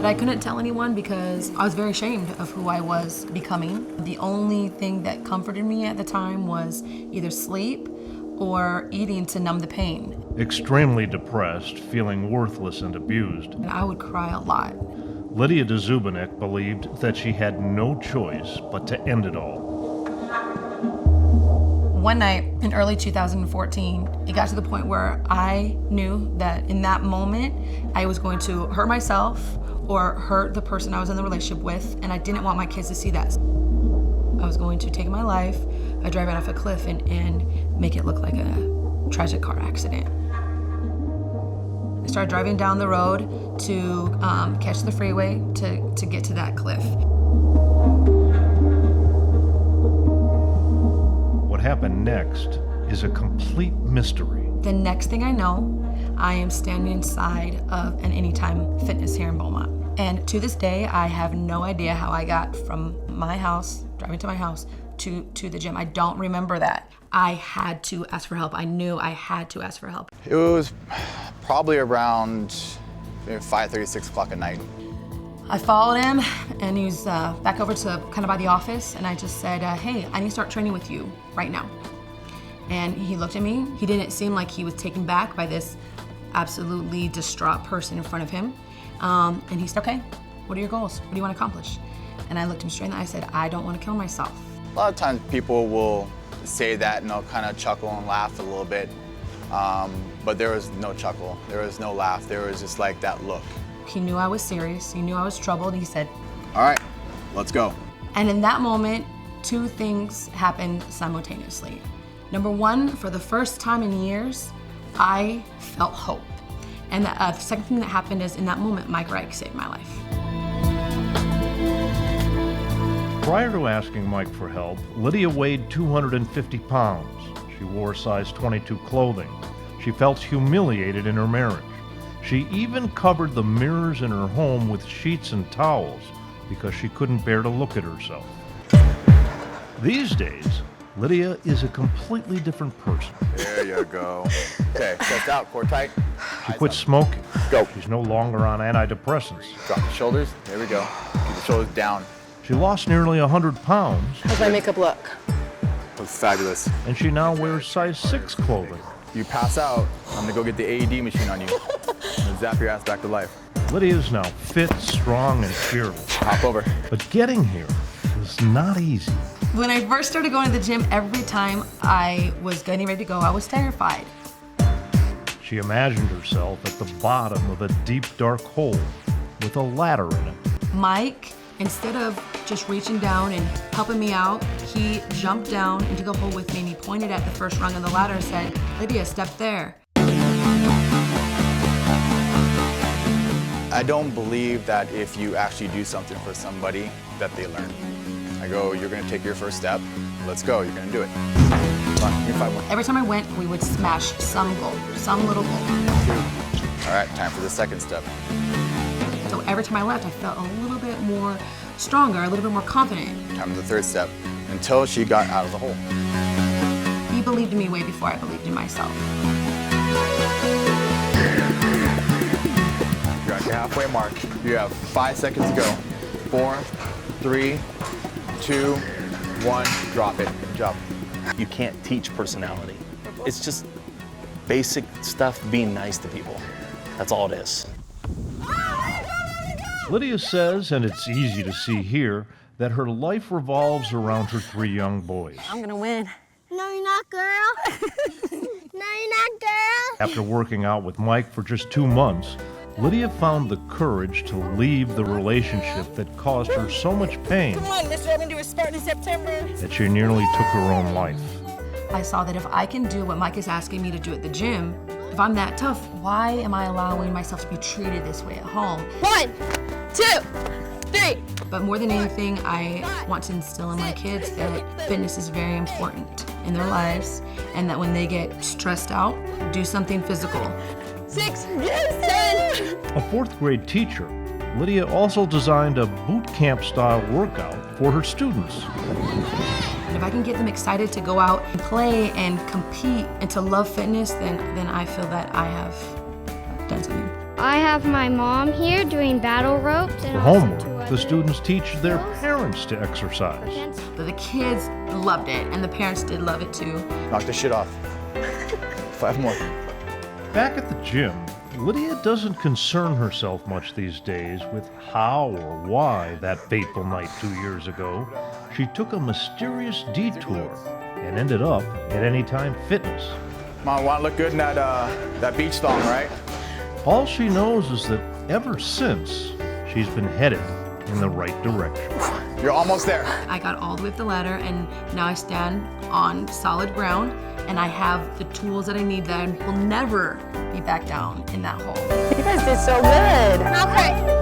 I couldn't tell anyone because I was very ashamed of who I was becoming. The only thing that comforted me at the time was either sleep or eating to numb the pain. Extremely depressed, feeling worthless and abused, And I would cry a lot. Lydia Dziubanek believed that she had no choice but to end it all. One night in early 2014, it got to the point where I knew that in that moment, I was going to hurt myself or hurt the person I was in the relationship with, and I didn't want my kids to see that. I was going to take my life, I'd drive it off a cliff and make it look like a tragic car accident. I started driving down the road to catch the freeway to get to that cliff. What happened next is a complete mystery. The next thing I know, I am standing inside of an Anytime Fitness here in Beaumont. And to this day, I have no idea how I got from my house, driving to my house, to the gym. I don't remember that. I had to ask for help. I knew I had to ask for help. It was probably around 5:30, 6 o'clock at night. I followed him, and he was back over to kind of by the office, and I just said, hey, I need to start training with you right now. And he looked at me. He didn't seem like he was taken back by this absolutely distraught person in front of him. And he said, okay, what are your goals? What do you want to accomplish? And I looked him straight in the eye. I said, I don't want to kill myself. A lot of times people will say that and they'll kind of chuckle and laugh a little bit. But there was no chuckle, there was no laugh, there was just like that look. He knew I was serious, he knew I was troubled. He said, all right, let's go. And in that moment, two things happened simultaneously. Number one, for the first time in years, I felt hope. And the second thing that happened is in that moment, Mike Reich saved my life. Prior to asking Mike for help, Lydia weighed 250 pounds. She wore size 22 clothing. She felt humiliated in her marriage. She even covered the mirrors in her home with sheets and towels because she couldn't bear to look at herself. These days, Lydia is a completely different person. There you go. Okay, chest out, core tight. She quit smoking. Go. She's no longer on antidepressants. Drop the shoulders, there we go. Keep the shoulders down. She lost nearly 100 pounds, How's my makeup look? Looks fabulous. and she now wears size 6 clothing. You pass out, I'm gonna go get the AED machine on you and zap your ass back to life. Lydia is now fit, strong, and fearless. Hop over. But getting here was not easy. When I first started going to the gym, every time I was getting ready to go, I was terrified. She imagined herself at the bottom of a deep, dark hole with a ladder in it. Mike, instead of just reaching down and helping me out, he jumped down into the hole with me and he pointed at the first rung of the ladder and said, Lydia, step there. I don't believe that if you actually do something for somebody, that they learn. I go, you're gonna take your first step, let's go, you're gonna do it. Come on, give me 5 more. Every time I went, we would smash some goal, some little goal. 2. All right, time for the second step. So every time I left, I felt a little bit more stronger, a little bit more confident. Time for the third step, until she got out of the hole. He believed in me way before I believed in myself. You're at your halfway mark. You have 5 seconds to go. 4, 3, 2, 1, drop it. Good job. You can't teach personality. It's just basic stuff, being nice to people. That's all it is. Lydia says, and it's easy to see here, that her life revolves around her 3 young boys. I'm gonna win. No, you're not, girl. No, you're not, girl. After working out with Mike for just 2 months, Lydia found the courage to leave the relationship that caused her so much pain Come on, Mr. I'm gonna do a start in September. that she nearly took her own life. I saw that if I can do what Mike is asking me to do at the gym, if I'm that tough, why am I allowing myself to be treated this way at home? 1, 2, 3. But more than anything, I want to instill in my kids that fitness is very important in their lives and that when they get stressed out, do something physical. 6, 7. A 4th grade teacher, Lydia also designed a boot camp style workout for her students. And if I can get them excited to go out and play and compete and to love fitness, then I feel that I have done something. I have my mom here doing battle ropes. And For also homework, two the other students teach their girls. parents to exercise. But the kids loved it, and the parents did love it too. Knock this shit off. 5 more. Back at the gym, Lydia doesn't concern herself much these days with how or why that fateful night 2 years ago she took a mysterious detour and ended up at Anytime Fitness. Mom, want to look good in that beach thong, right? All she knows is that ever since, she's been headed in the right direction. You're almost there. I got all the way up the ladder, and now I stand on solid ground, and I have the tools that I need that I will never be back down in that hole. You guys did so good. Okay.